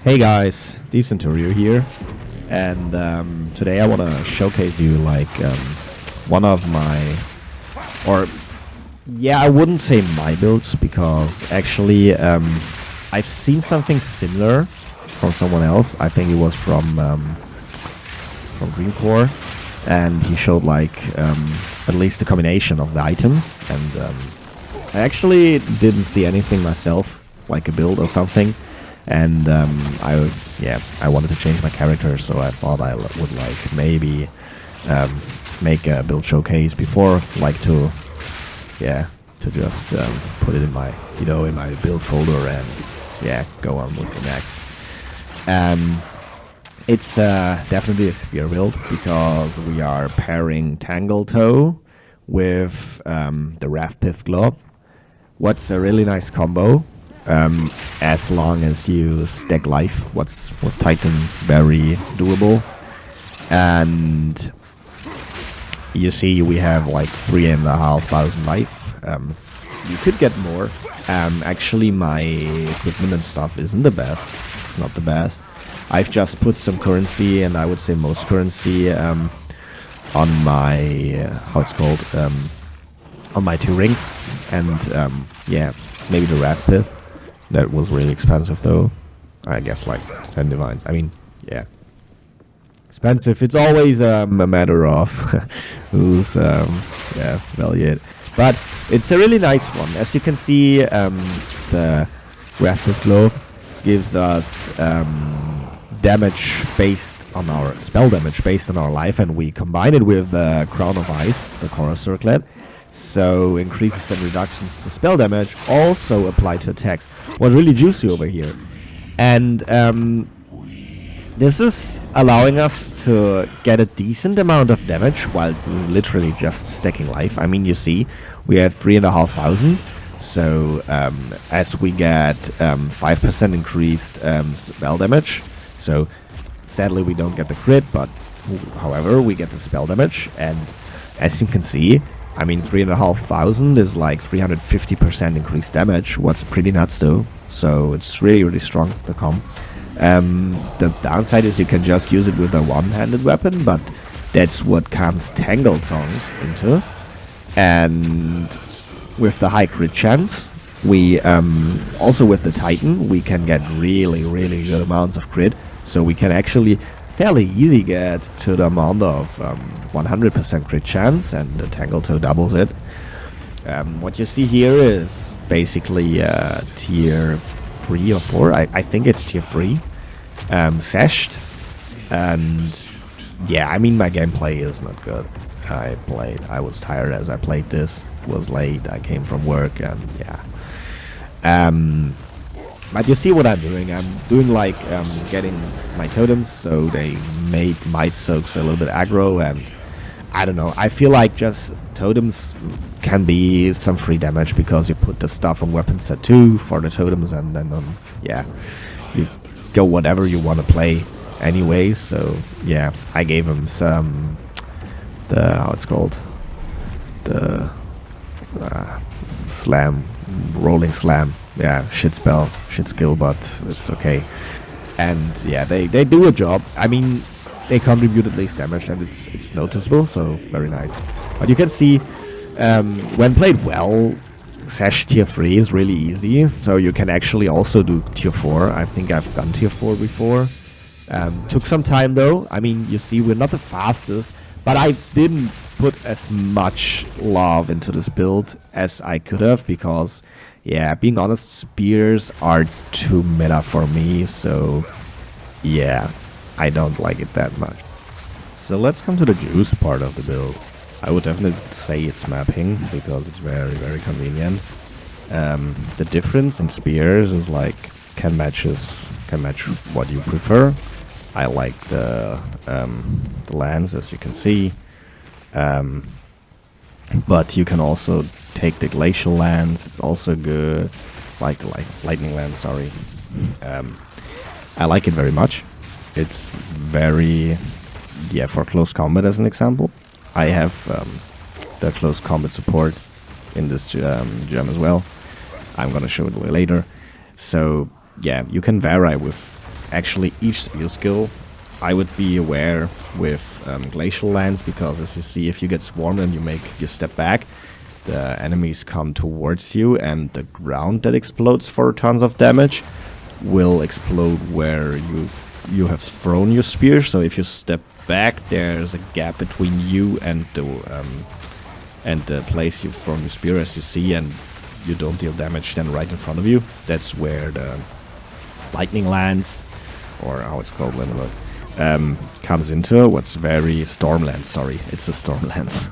Hey guys, Decenturier here, and today I want to showcase you like one of my, or yeah, I wouldn't say my builds because actually I've seen something similar from someone else. I think it was from Greencore, and he showed like at least a combination of the items, and I actually didn't see anything myself, like a build or something. And I wanted to change my character, so I thought I would like maybe make a build showcase before, like to just put it in my in my build folder and go on with the next. It's definitely a spear build because we are pairing Tangletongue with the Rathpith Globe. What's a really nice combo. As long as you stack life, what's with Titan very doable. And you see we have like 3,500 life. You could get more. Actually my equipment and stuff isn't the best. It's not the best. I've just put some currency, and I would say most currency on my on my 2 rings, and maybe the Rathpith. That was really expensive though. I guess like 10 divines. I mean, yeah. Expensive. It's always a matter of who's value it. But it's a really nice one. As you can see, the Rathpith Globe gives us damage based on our spell damage based on our life, and we combine it with the Crown of Ice, the Chorus Circlet. So increases and reductions to spell damage also apply to attacks. What's really juicy over here. And this is allowing us to get a decent amount of damage while this is literally just stacking life. I mean, you see, we have 3,500. So as we get 5% increased spell damage. So sadly we don't get the crit, but however we get the spell damage. And as you can see, I mean, 3,500 is like 350% increased damage. What's pretty nuts though. So it's really, really strong, the comp. The downside is you can just use it with a one-handed weapon, but that's what comes Tangletongue into. And with the high crit chance, we also with the Titan, we can get really, really good amounts of crit. So we can actually fairly easy get to the amount of 100% crit chance, and the Tangletongue doubles it. What you see here is basically tier 3 or 4. I think it's tier 3 Xesht. And yeah, I mean, my gameplay is not good. I was tired as I played this. It was late, I came from work, and yeah. But you see what I'm doing. I'm doing like getting my totems so they make might soaks a little bit aggro, and I don't know. I feel like just totems can be some free damage because you put the stuff on weapon set 2 for the totems, and then you go whatever you want to play anyway. So yeah, I gave him some the slam, rolling slam. Yeah, shit skill, but it's okay. And yeah, they do a job. I mean, they contribute at least damage, and it's noticeable, so very nice. But you can see, when played well, Xesht tier 3 is really easy, so you can actually also do tier 4. I think I've done tier 4 before. Took some time though. I mean, you see, we're not the fastest, but I didn't put as much love into this build as I could have, because yeah, being honest, spears are too meta for me, so yeah, I don't like it that much. So let's come to the juice part of the build. I would definitely say it's mapping, because it's very, very convenient. The difference in spears is like, can match what you prefer. I like the lands, as you can see. But you can also take the Glacial lands. It's also good, like lightning lands. Sorry, I like it very much. It's very for close combat, as an example. I have the close combat support in this gem as well. I'm gonna show it later. So yeah, you can vary with actually each spear skill. I would be aware with Glacial lands, because as you see, if you get swarmed and you step back, the enemies come towards you, and the ground that explodes for tons of damage will explode where you have thrown your spear. So if you step back, there's a gap between you and the place you've thrown your spear, as you see, and you don't deal damage then right in front of you. That's where the lightning lands, or how it's called, comes into. What's very Stormlands, sorry, it's the Stormlands.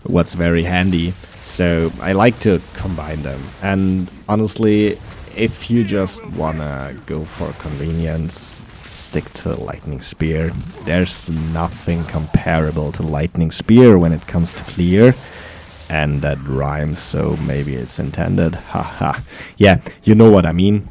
What's very handy. So I like to combine them, and honestly, if you just wanna go for convenience, stick to Lightning Spear. There's nothing comparable to Lightning Spear when it comes to clear, and that rhymes, so maybe it's intended. Haha. Yeah, you know what I mean.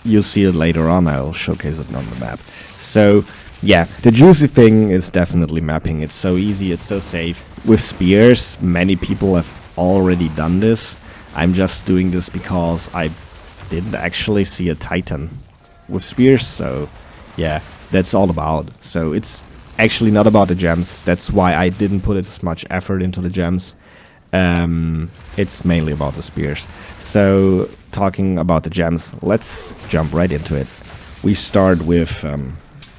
You'll see it later on. I'll showcase it on the map. So yeah, the juicy thing is definitely mapping. It's so easy, it's so safe. With spears, many people have already done this. I'm just doing this because I didn't actually see a Titan with spears, so yeah, that's all about. So it's actually not about the gems. That's why I didn't put as much effort into the gems. It's mainly about the spears. So talking about the gems, let's jump right into it. We start with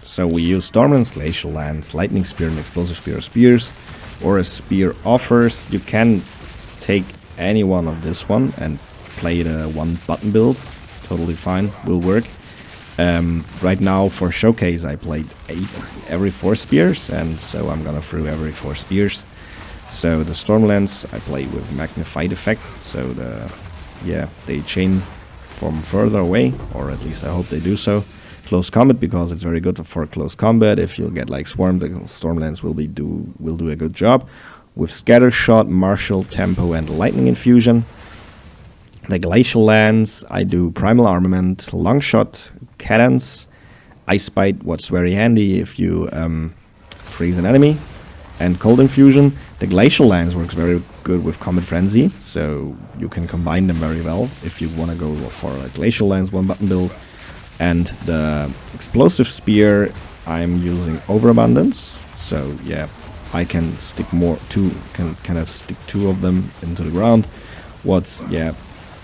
so we use Stormlands, Glacial lands, Lightning Spear, and Explosive Spear spears, or a spear offers. You can take any one of this one and play the one button build. Totally fine, will work. Right now for showcase I played every 4 spears, and so I'm gonna throw every 4 spears. So the Stormlands I play with magnified effect, so they chain from further away, or at least I hope they do so. Close combat, because it's very good for close combat. If you get like swarmed, the Stormlands will do a good job. With Scatter Shot, Martial, Tempo, and Lightning Infusion. The Glacial lands, I do Primal Armament, Long Shot, Cadence, Ice Bite, what's very handy if you freeze an enemy, and Cold Infusion. The Glacial lands works very good with Combat Frenzy, so you can combine them very well if you want to go for a Glacial lands one button build. And the Explosive Spear, I'm using Overabundance, so yeah, I can stick kind of stick 2 of them into the ground. What's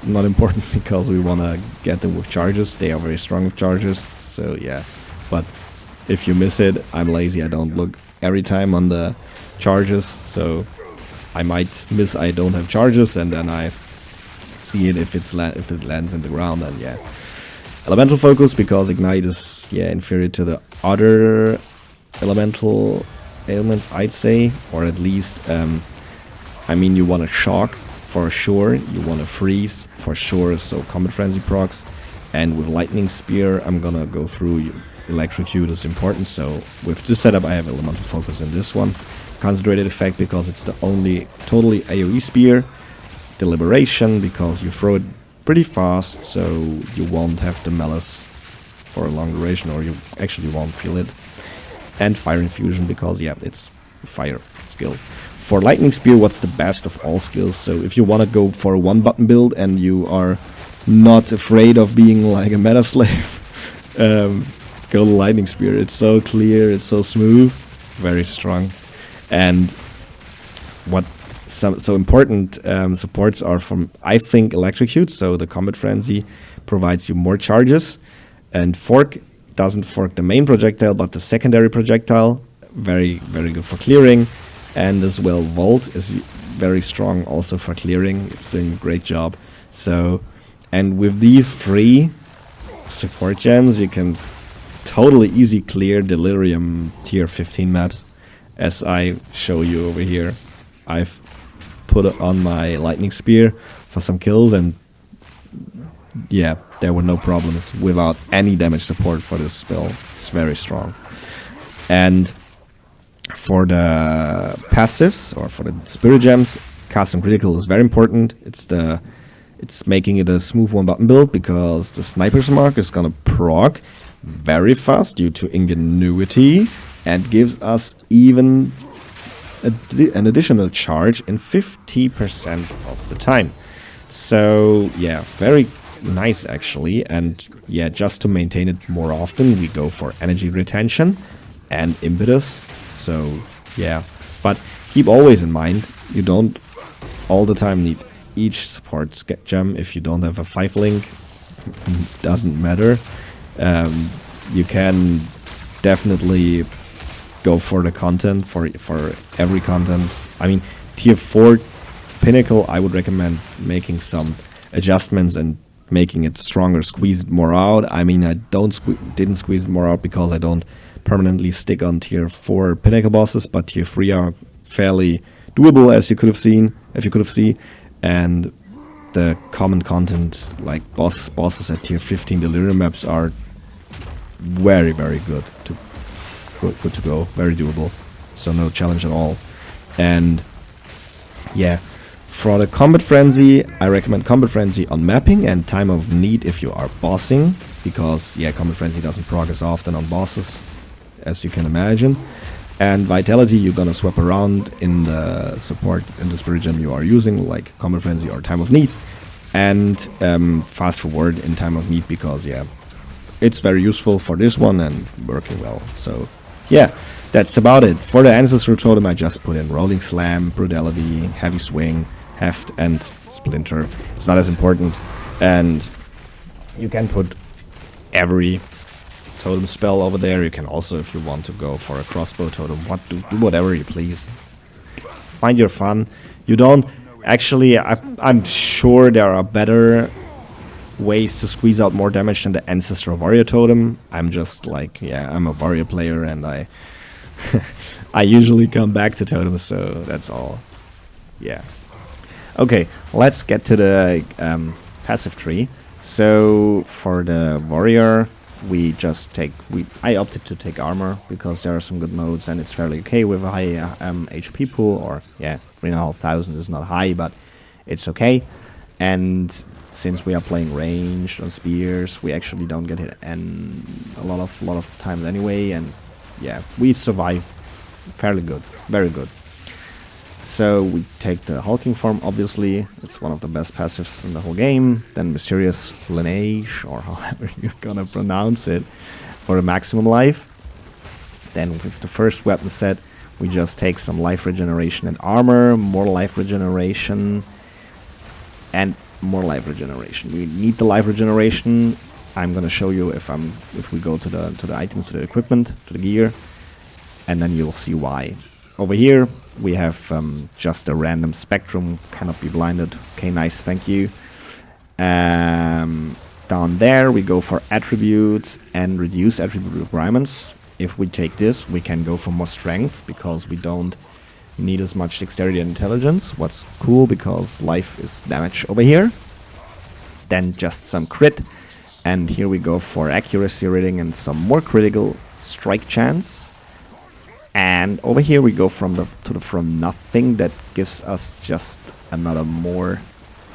not important, because we want to get them with charges. They are very strong with charges, so yeah. But if you miss it, I'm lazy, I don't look every time on the charges, so I might miss I don't have charges, and then I see it if it lands in the ground. And yeah, Elemental Focus, because Ignite is inferior to the other elemental ailments, I'd say, or at least I mean, you want to shock for sure, you want to freeze for sure, so Combat Frenzy procs. And with Lightning Spear I'm gonna go through Electrocute is important, so with this setup I have Elemental Focus in this one. Concentrated Effect, because it's the only totally AoE spear. Deliberation, because you throw it pretty fast, so you won't have the malice for a long duration, or you actually won't feel it. And Fire Infusion, because it's fire skill. For Lightning Spear, what's the best of all skills? So if you want to go for a one button build and you are not afraid of being like a meta slave, go to Lightning Spear. It's so clear, it's so smooth, very strong. And what so important supports are from, I think, Electrocute, so the Combat Frenzy provides you more charges, and Fork doesn't fork the main projectile but the secondary projectile, very good for clearing. And as well, Volt is very strong also for clearing, it's doing a great job. So, and with these 3 support gems you can totally easy clear Delirium tier 15 maps, as I show you over here. I've put it on my Lightning Spear for some kills, and yeah, there were no problems without any damage support for this spell. It's very strong. And for the passives, or for the Spirit Gems, Cast and Critical is very important. It's making it a smooth one button build, because the Sniper's Mark is gonna proc very fast due to Ingenuity, and gives us even an additional charge in 50% of the time. So yeah, very nice actually. And yeah, just to maintain it more often, we go for energy retention and impetus. So yeah, but keep always in mind, you don't all the time need each support gem. If you don't have a 5 link, doesn't matter. You can definitely go for the content, for every content. I mean, tier 4 pinnacle, I would recommend making some adjustments and making it stronger, squeeze it more out. I mean, I didn't squeeze it more out because I don't permanently stick on tier 4 pinnacle bosses, but tier 3 are fairly doable, as you could have seen, and the common content like bosses at tier 15 delirium maps are very good to go, very doable, so no challenge at all. And yeah, for the combat frenzy, I recommend combat frenzy on mapping and time of need if you are bossing, because yeah, combat frenzy doesn't proc as often on bosses as you can imagine. And vitality, you're gonna swap around in the support in the spirit gem you are using, like combat frenzy or time of need, and fast forward in time of need, because yeah, it's very useful for this one and working well. So yeah, that's about it. For the ancestral totem, I just put in rolling slam, brutality, heavy swing, heft, and splinter. It's not as important, and you can put every totem spell over there. You can also, if you want to go for a crossbow totem, do whatever you please. Find your fun. You don't actually. I'm sure there are better ways to squeeze out more damage than the ancestral warrior totem. I'm just like, yeah, I'm a warrior player, and I I usually come back to totems, so that's all. Yeah. Okay, let's get to the passive tree. So for the warrior, we just take, I opted to take armor because there are some good modes and it's fairly okay with a high HP pool, or yeah, 3,500 is not high, but it's okay. And since we are playing ranged on spears, we actually don't get hit and a lot of times anyway, and yeah, we survive fairly good, very good. So we take the hulking form, obviously, it's one of the best passives in the whole game. Then mysterious lineage, or however you're gonna pronounce it, for a maximum life. Then with the first weapon set, we just take some life regeneration and armor, more life regeneration, and more life regeneration. We need the life regeneration. I'm gonna show you if we go to the items, to the equipment, to the gear, and then you'll see why. Over here we have just a random spectrum, cannot be blinded. Okay, nice, thank you. Down there we go for attributes and reduce attribute requirements. If we take this, we can go for more strength because we don't need as much dexterity and intelligence. What's cool, because life is damage over here. Then just some crit, and here we go for accuracy rating and some more critical strike chance. And over here we go from nothing, that gives us just another more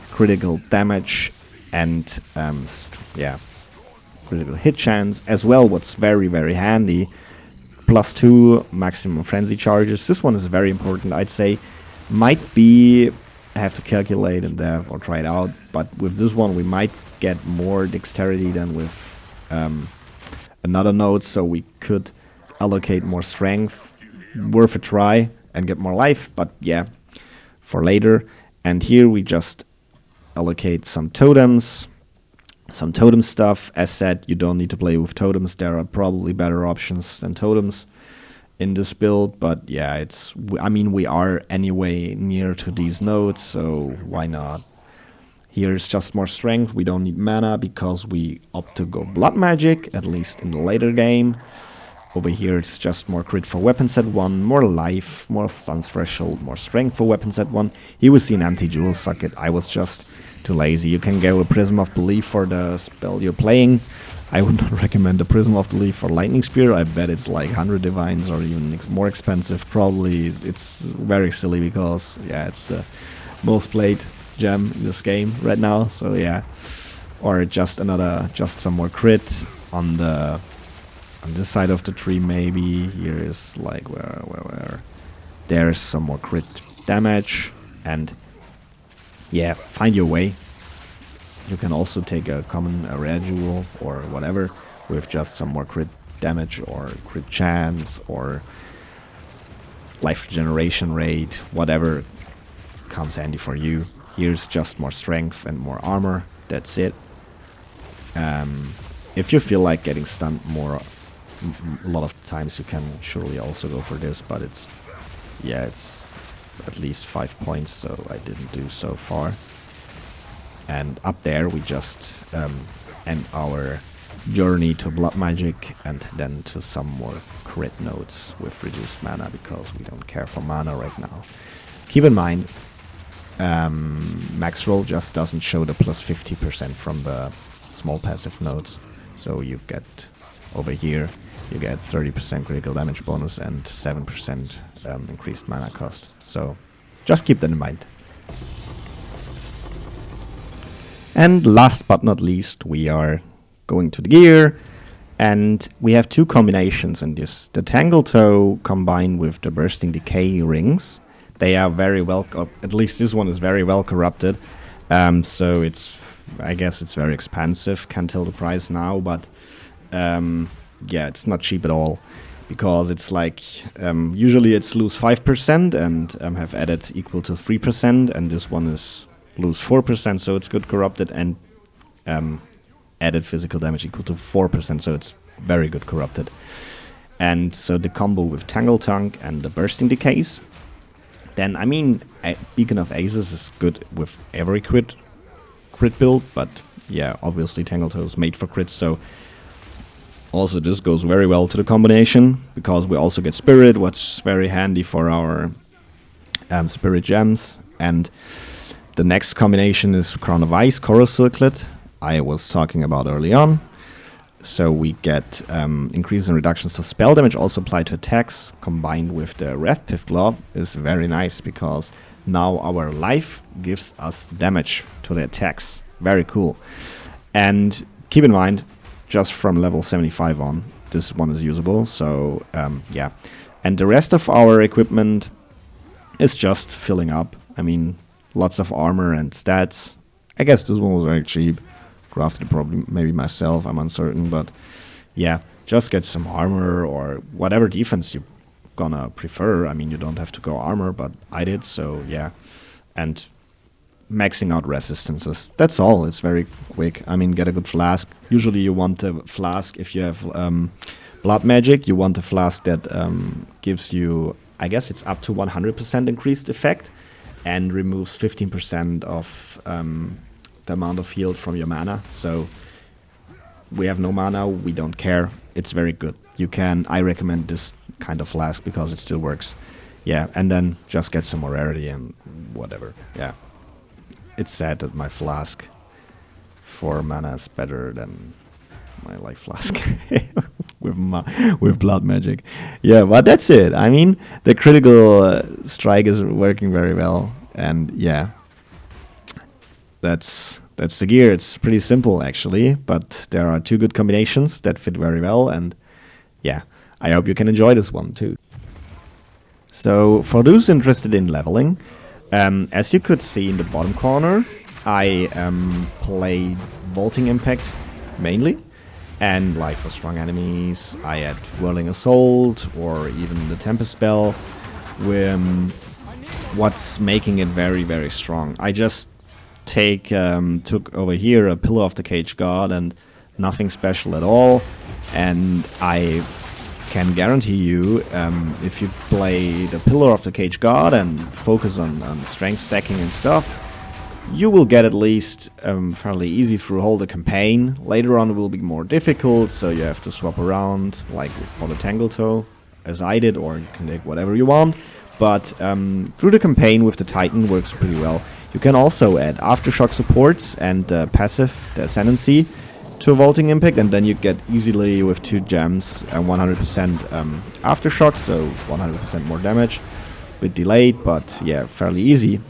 critical damage and yeah, critical hit chance as well. What's very handy, +2 maximum frenzy charges. This one is very important, I'd say. Might be, I have to calculate and or try it out, but with this one we might get more dexterity than with another node, so we could allocate more strength. Worth a try and get more life, but yeah, for later. And here we just allocate some totems, some totem stuff. As said, you don't need to play with totems. There are probably better options than totems in this build, but yeah, I mean, we are anyway near to these nodes, so why not? Here's just more strength. We don't need mana because we opt to go blood magic, at least in the later game. Over here it's just more crit for weapon set 1, more life, more stun threshold, more strength for weapon set 1. Here we see an anti-jewel socket. I was just too lazy. You can go a Prism of Belief for the spell you're playing. I would not recommend the Prism of Belief for Lightning Spear. I bet it's like 100 divines or even more expensive. Probably it's very silly because yeah, it's the most played gem in this game right now. So yeah, or just some more crit on this side of the tree. Maybe here is like where there's some more crit damage, and yeah, find your way. You can also take a common rare jewel or whatever with just some more crit damage or crit chance or life regeneration rate, whatever comes handy for you. Here's just more strength and more armor. That's it. If you feel like getting stunned more, a lot of times you can surely also go for this, but it's at least 5 points, so I didn't do so far. And up there we just end our journey to blood magic and then to some more crit nodes with reduced mana, because we don't care for mana right now. Keep in mind, max roll just doesn't show the plus 50% from the small passive nodes. So you get over here, you get 30% critical damage bonus and 7% increased mana cost. So just keep that in mind. And last but not least, we are going to the gear, and we have two combinations in this. The Tangletongue combined with the Bursting Decay rings. They are very well, at least this one is very well corrupted. So it's, I guess it's very expensive, can't tell the price now, but yeah, it's not cheap at all. Because it's like, usually it's lose 5% and have added equal to 3%, and this one is lose 4%, so it's good corrupted, and added physical damage equal to 4%, so it's very good corrupted. And so the combo with Tangletongue and the Bursting Decays, then I mean, Beacon of Azis is good with every crit build, but yeah, obviously Tangletongue is made for crits, so also this goes very well to the combination, because we also get Spirit, what's very handy for our Spirit gems. And the next combination is Crown of Ice, Coral Circlet, I was talking about early on. So we get increase in reductions to spell damage also applied to attacks, combined with the Rathpith Globe is very nice, because now our life gives us damage to the attacks. Very cool. And keep in mind, just from level 75 on, this one is usable, so yeah. And the rest of our equipment is just filling up. I mean, lots of armor and stats. I guess this one was very cheap. Crafted it probably maybe myself, I'm uncertain, but yeah, just get some armor or whatever defense you're gonna prefer. I mean, you don't have to go armor, but I did, so yeah. And maxing out resistances. That's all. It's very quick. I mean, get a good flask. Usually you want a flask if you have blood magic. You want a flask that gives you, I guess it's up to 100% increased effect and removes 15% of the amount of healed from your mana. So we have no mana, we don't care. It's very good. I recommend this kind of flask because it still works. Yeah, and then just get some more rarity and whatever. Yeah. It's sad that my flask for mana is better than my life flask with blood magic. Yeah, but that's it. I mean, the critical strike is working very well, and yeah, that's the gear. It's pretty simple actually, but there are two good combinations that fit very well, and yeah, I hope you can enjoy this one too. So for those interested in leveling, as you could see in the bottom corner, I play Vaulting Impact mainly, and like for strong enemies I add Whirling Assault or even the Tempest Spell. What's making it very, very strong, I just took over here a Pillar of the Cage Guard and nothing special at all, and I can guarantee you, if you play the Pillar of the Cage Guard and focus on strength stacking and stuff, you will get at least fairly easy through whole the campaign. Later on it will be more difficult, so you have to swap around, like for the Tangletongue, as I did, or you can take whatever you want. But through the campaign with the Titan works pretty well. You can also add Aftershock supports and passive, the Ascendancy, to a Vaulting Impact, and then you get easily with 2 gems and 100% Aftershock, so 100% more damage. Bit delayed, but yeah, fairly easy.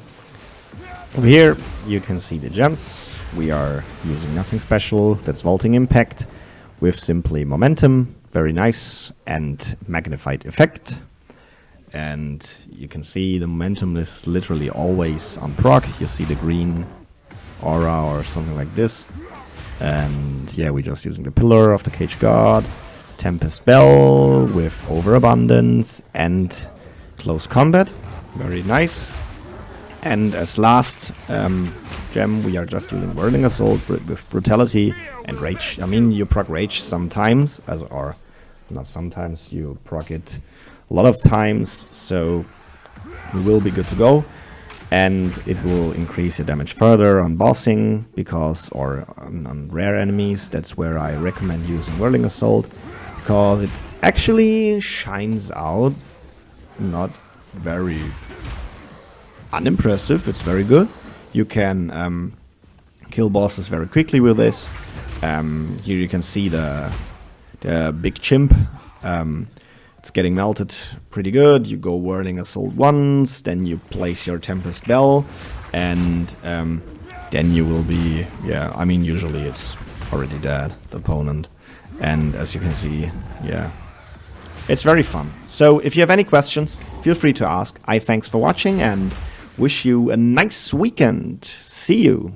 Over here you can see the gems. We are using nothing special. That's Vaulting Impact with simply Momentum, very nice, and Magnified Effect. And you can see the Momentum is literally always on proc. You see the green aura or something like this. And yeah, we're just using the Pillar of the Cage God, Tempest Bell with Overabundance and Close Combat. Very nice. And as last gem, we are just using Whirling Assault with Brutality and Rage. I mean, you proc Rage sometimes, or not sometimes, you proc it a lot of times, so we will be good to go. And it will increase your damage further on bossing, because, or on rare enemies. That's where I recommend using Whirling Assault, because it actually shines out. Not very unimpressive, it's very good. You can kill bosses very quickly with this. Here you can see the big chimp. It's getting melted pretty good. You go Whirling Assault once, then you place your Tempest Bell, and then you will be, yeah, I mean, usually it's already dead, the opponent. And as you can see, yeah, it's very fun. So if you have any questions, feel free to ask. Thanks for watching and wish you a nice weekend. See you.